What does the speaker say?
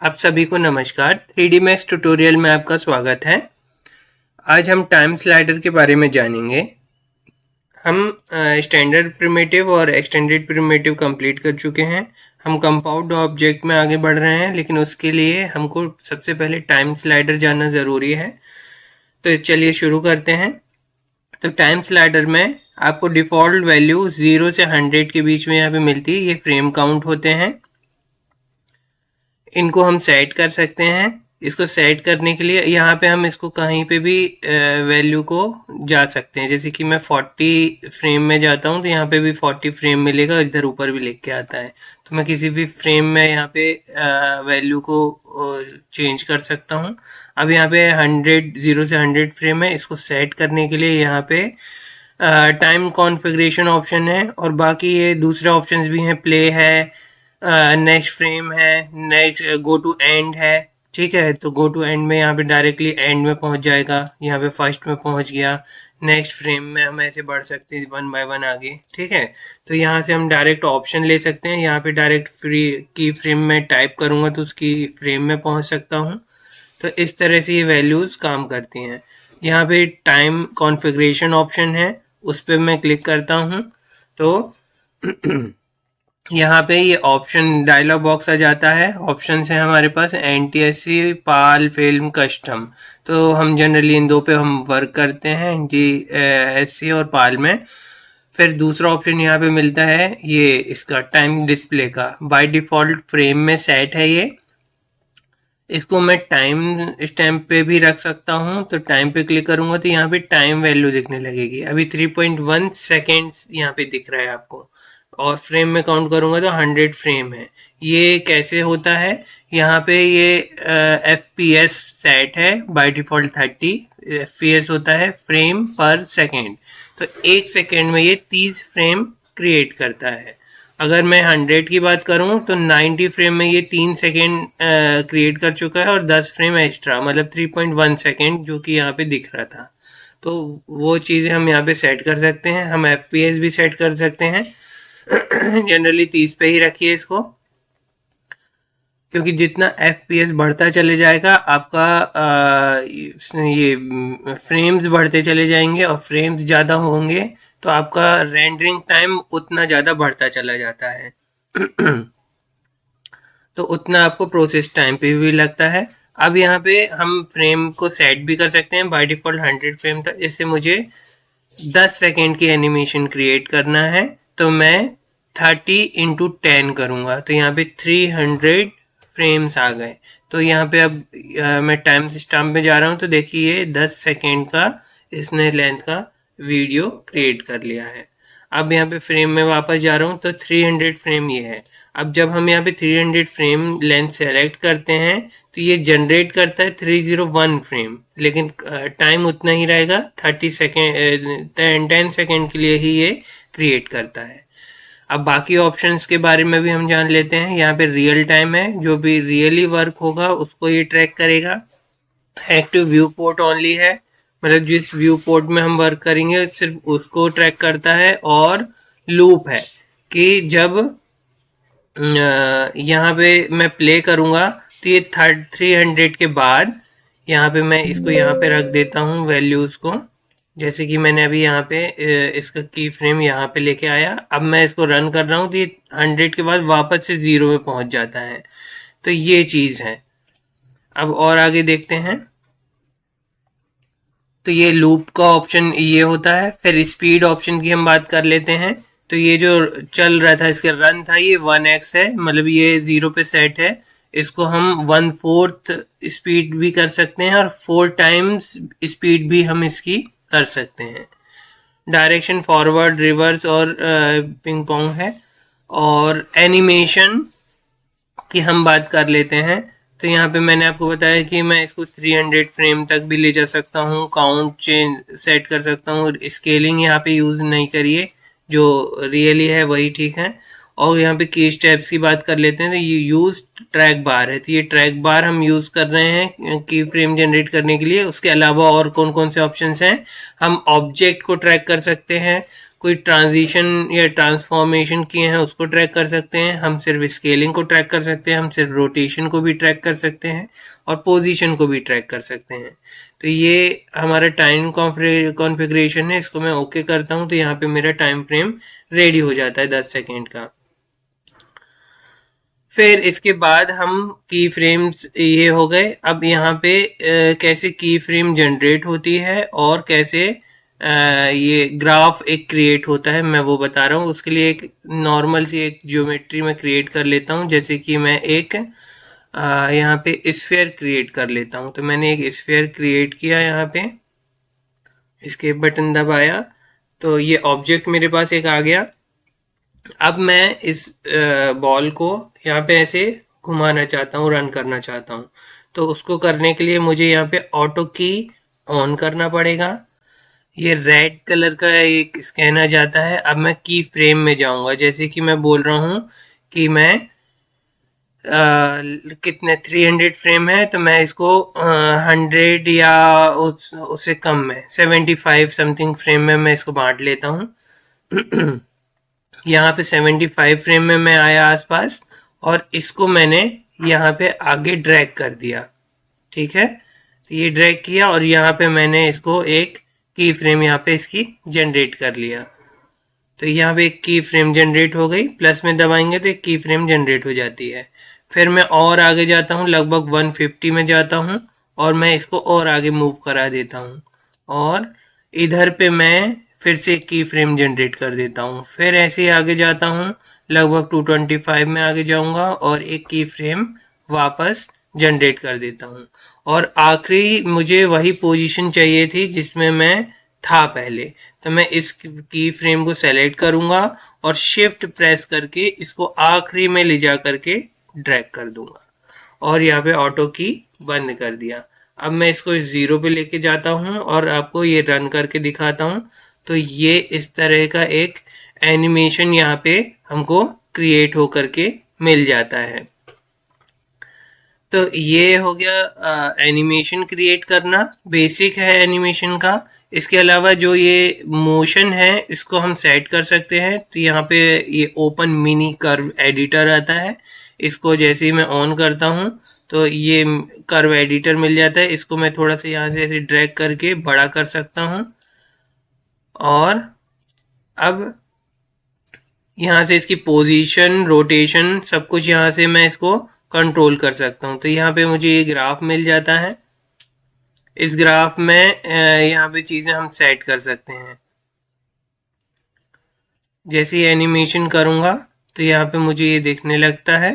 आप सभी को नमस्कार। 3D Max ट्यूटोरियल में आपका स्वागत है। आज हम टाइम स्लाइडर के बारे में जानेंगे। हम स्टैंडर्ड प्रिमिटिव और एक्सटेंडेड प्रिमिटिव कंप्लीट कर चुके हैं। हम कंपाउंड ऑब्जेक्ट में आगे बढ़ रहे हैं, लेकिन उसके लिए हमको सबसे पहले टाइम स्लाइडर जानना ज़रूरी है। तो चलिए शुरू करते हैं। तो टाइम स्लाइडर में आपको डिफ़ॉल्ट वैल्यू 0 से 100 के बीच में यहाँ पे मिलती है। ये फ्रेम काउंट होते हैं। इनको हम सेट कर सकते हैं। इसको सेट करने के लिए यहाँ पे हम इसको कहीं पे भी वैल्यू को जा सकते हैं। जैसे कि मैं 40 फ्रेम में जाता हूँ तो यहाँ पे भी 40 फ्रेम मिलेगा और इधर ऊपर भी लिख के आता है। तो मैं किसी भी फ्रेम में यहाँ पे वैल्यू को चेंज कर सकता हूँ। अब यहाँ पे 0 से 100 फ्रेम है। इसको सेट करने के लिए यहाँ पे टाइम कॉन्फ़िगरेशन ऑप्शन है और बाकी ये दूसरे ऑप्शंस भी हैं। प्ले है, नेक्स्ट फ्रेम है, नेक्स्ट गो टू एंड है। ठीक है, तो गो टू एंड में यहाँ पे डायरेक्टली एंड में पहुँच जाएगा। यहाँ पे फर्स्ट में पहुँच गया। नेक्स्ट फ्रेम में हम ऐसे बढ़ सकते हैं 1 बाय 1 आगे। ठीक है, तो यहाँ से हम डायरेक्ट ऑप्शन ले सकते हैं। यहाँ पे डायरेक्ट फ्री की फ्रेम में टाइप करूँगा तो उसकी फ्रेम में पहुँच सकता हूँ। तो इस तरह से ये वैल्यूज़ काम करती हैं। यहाँ पे टाइम कॉन्फ़िगरेशन ऑप्शन है, उस पर मैं क्लिक करता हूँ तो यहाँ पे ये ऑप्शन डायलॉग बॉक्स आ जाता है। ऑप्शन है हमारे पास NTSC, पाल, फिल्म, कस्टम। तो हम जनरली इन दो पे हम वर्क करते हैं, NTSC और पाल में। फिर दूसरा ऑप्शन यहाँ पे मिलता है ये इसका टाइम डिस्प्ले का। बाय डिफ़ॉल्ट फ्रेम में सेट है ये। इसको मैं टाइम स्टैम्प पे भी रख सकता हूँ। तो टाइम पे क्लिक करूँगा तो यहाँ पे टाइम वैल्यू दिखने लगेगी। अभी 3.1 सेकेंड्स यहाँ पे दिख रहा है आपको, और फ्रेम में काउंट करूँगा तो 100 फ्रेम है। ये कैसे होता है? यहाँ पे ये FPS सेट है बाय डिफ़ॉल्ट 30 FPS होता है फ्रेम पर सेकेंड। तो 1 सेकेंड में ये 30 फ्रेम क्रिएट करता है। अगर मैं 100 की बात करूं तो 90 फ्रेम में ये 3 सेकेंड क्रिएट कर चुका है और 10 फ्रेम एक्स्ट्रा, मतलब 3.1 सेकेंड जो कि यहाँ पे दिख रहा था। तो वो चीज़ें हम यहाँ पे सेट कर सकते हैं। हम FPS भी सेट कर सकते हैं। जनरली 30 पे ही रखिए इसको, क्योंकि जितना FPS बढ़ता चले जाएगा आपका ये फ्रेम्स बढ़ते चले जाएंगे, और फ्रेम्स ज़्यादा होंगे तो आपका रेंडरिंग टाइम उतना ज़्यादा बढ़ता चला जाता है। तो उतना आपको प्रोसेस टाइम पे भी लगता है। अब यहाँ पे हम फ्रेम को सेट भी कर सकते हैं। बाय डिफ़ॉल्ट 100 फ्रेम था। जैसे मुझे 10 सेकेंड की एनिमेशन क्रिएट करना है तो मैं 30 × 10 करूँगा तो यहाँ पे 300 फ्रेम्स आ गए। तो यहाँ पे अब मैं टाइम स्टैम्प में जा रहा हूँ तो देखिए 10 सेकेंड का इसने लेंथ का वीडियो क्रिएट कर लिया है। अब यहाँ पे फ्रेम में वापस जा रहा हूँ तो 300 फ्रेम ये है। अब जब हम यहाँ पे 300 फ्रेम लेंथ सेलेक्ट करते हैं तो ये जनरेट करता है 301 फ्रेम, लेकिन टाइम उतना ही रहेगा। 10 सेकेंड के लिए ही ये क्रिएट करता है। अब बाकी ऑप्शंस के बारे में भी हम जान लेते हैं। यहाँ पे रियल टाइम है, जो भी रियली वर्क होगा उसको ये ट्रैक करेगा। एक्टिव व्यू पोर्ट ओनली है, मतलब जिस व्यू पोर्ट में हम वर्क करेंगे सिर्फ उसको ट्रैक करता है। और लूप है कि जब यहाँ पे मैं प्ले करूँगा तो ये 300 के बाद यहाँ पे मैं इसको यहाँ पे रख देता हूँ वैल्यूज़ को। जैसे कि मैंने अभी यहाँ पे इसका की फ्रेम यहाँ पे लेके आया। अब मैं इसको रन कर रहा हूँ तो ये 100 के बाद वापस से 0 में पहुँच जाता है। तो ये चीज़ है। अब और आगे देखते हैं। तो ये लूप का ऑप्शन ये होता है। फिर स्पीड ऑप्शन की हम बात कर लेते हैं। तो ये जो चल रहा था इसका रन था ये 1x है, मतलब ये 0 पे सेट है। इसको हम 1/4 स्पीड भी कर सकते हैं और 4 टाइम्स स्पीड भी हम इसकी कर सकते हैं। डायरेक्शन फॉरवर्ड, रिवर्स और पिंग पोंग है। और एनिमेशन की हम बात कर लेते हैं। तो यहाँ पे मैंने आपको बताया कि मैं इसको 300 फ्रेम तक भी ले जा सकता हूँ। काउंट चेंज सेट कर सकता हूँ। स्केलिंग यहाँ पे यूज़ नहीं करिए, जो रियली है वही ठीक है। और यहाँ पे की स्टेप्स की बात कर लेते हैं। तो ये यूज़ ट्रैक बार है, तो ये ट्रैक बार हम यूज़ कर रहे हैं की फ्रेम जनरेट करने के लिए। उसके अलावा और कौन कौन से ऑप्शंस हैं? हम ऑब्जेक्ट को ट्रैक कर सकते हैं, कोई ट्रांजिशन या ट्रांसफॉर्मेशन किए हैं उसको ट्रैक कर सकते हैं, हम सिर्फ स्केलिंग को ट्रैक कर सकते हैं, हम सिर्फ रोटेशन को भी ट्रैक कर सकते हैं और पोजीशन को भी ट्रैक कर सकते हैं। तो ये हमारा टाइम कॉन्फ़िगरेशन है, इसको मैं ओके करता हूँ तो यहाँ पे मेरा टाइम फ्रेम रेडी हो जाता है 10 सेकेंड का। फिर इसके बाद हम की फ्रेम्स ये हो गए। अब यहाँ पे कैसे की फ्रेम जनरेट होती है और कैसे ये ग्राफ एक क्रिएट होता है मैं वो बता रहा हूँ। उसके लिए एक नॉर्मल सी एक ज्योमेट्री मैं क्रिएट कर लेता हूँ, जैसे कि मैं एक यहाँ पे स्फीयर क्रिएट कर लेता हूँ। तो मैंने एक स्फीयर क्रिएट किया, यहाँ पे इसके बटन दबाया तो ये ऑब्जेक्ट मेरे पास एक आ गया। अब मैं इस बॉल को यहाँ पे ऐसे घुमाना चाहता हूँ, रन करना चाहता हूँ। तो उसको करने के लिए मुझे यहाँ पे ऑटो की ऑन करना पड़ेगा। ये रेड कलर का एक स्कैन आ जाता है। अब मैं की फ्रेम में जाऊंगा, जैसे कि मैं बोल रहा हूँ कि मैं कितने 300 फ्रेम है तो मैं इसको 100 या उससे कम में 75 समथिंग फ्रेम में मैं इसको बांट लेता हूँ। यहाँ पे 75 फ्रेम में मैं आया आसपास और इसको मैंने यहाँ पे आगे ड्रैग कर दिया। ठीक है, तो ये ड्रैग किया और यहाँ पे मैंने इसको एक की फ्रेम यहाँ पे इसकी जनरेट कर लिया। तो यहाँ पे एक की फ्रेम जनरेट हो गई, प्लस में दबाएंगे तो एक की फ्रेम जनरेट हो जाती है। फिर मैं और आगे जाता हूँ, लगभग 150 में जाता हूँ और मैं इसको और आगे मूव करा देता हूँ और इधर पे मैं फिर से एक की फ्रेम जनरेट कर देता हूँ। फिर ऐसे ही आगे जाता हूँ, लगभग 225 में आगे जाऊँगा और एक की फ्रेम वापस जनरेट कर देता हूँ। और आखिरी मुझे वही पोजीशन चाहिए थी जिसमें मैं था पहले, तो मैं इस की फ्रेम को सेलेक्ट करूँगा और शिफ्ट प्रेस करके इसको आखिरी में ले जा करके ड्रैग कर दूँगा और यहाँ पे ऑटो की बंद कर दिया। अब मैं इसको 0 पे लेके जाता हूँ और आपको ये रन करके दिखाता हूँ। तो ये इस तरह का एक एनिमेशन यहाँ पे हमको क्रिएट हो करके मिल जाता है। तो ये हो गया एनिमेशन क्रिएट करना, बेसिक है एनिमेशन का। इसके अलावा जो ये मोशन है इसको हम सेट कर सकते हैं। तो यहाँ पे ये ओपन मिनी कर्व एडिटर आता है, इसको जैसे ही मैं ऑन करता हूँ तो ये कर्व एडिटर मिल जाता है। इसको मैं थोड़ा सा यहाँ से ऐसे ड्रैग करके बड़ा कर सकता हूँ और अब यहाँ से इसकी पोजीशन, रोटेशन, सब कुछ यहाँ से मैं इसको कंट्रोल कर सकता हूँ। तो यहाँ पे मुझे ये ग्राफ मिल जाता है। इस ग्राफ में यहाँ पे चीज़ें हम सेट कर सकते हैं। जैसे ही एनिमेशन करूँगा तो यहाँ पे मुझे ये दिखने लगता है।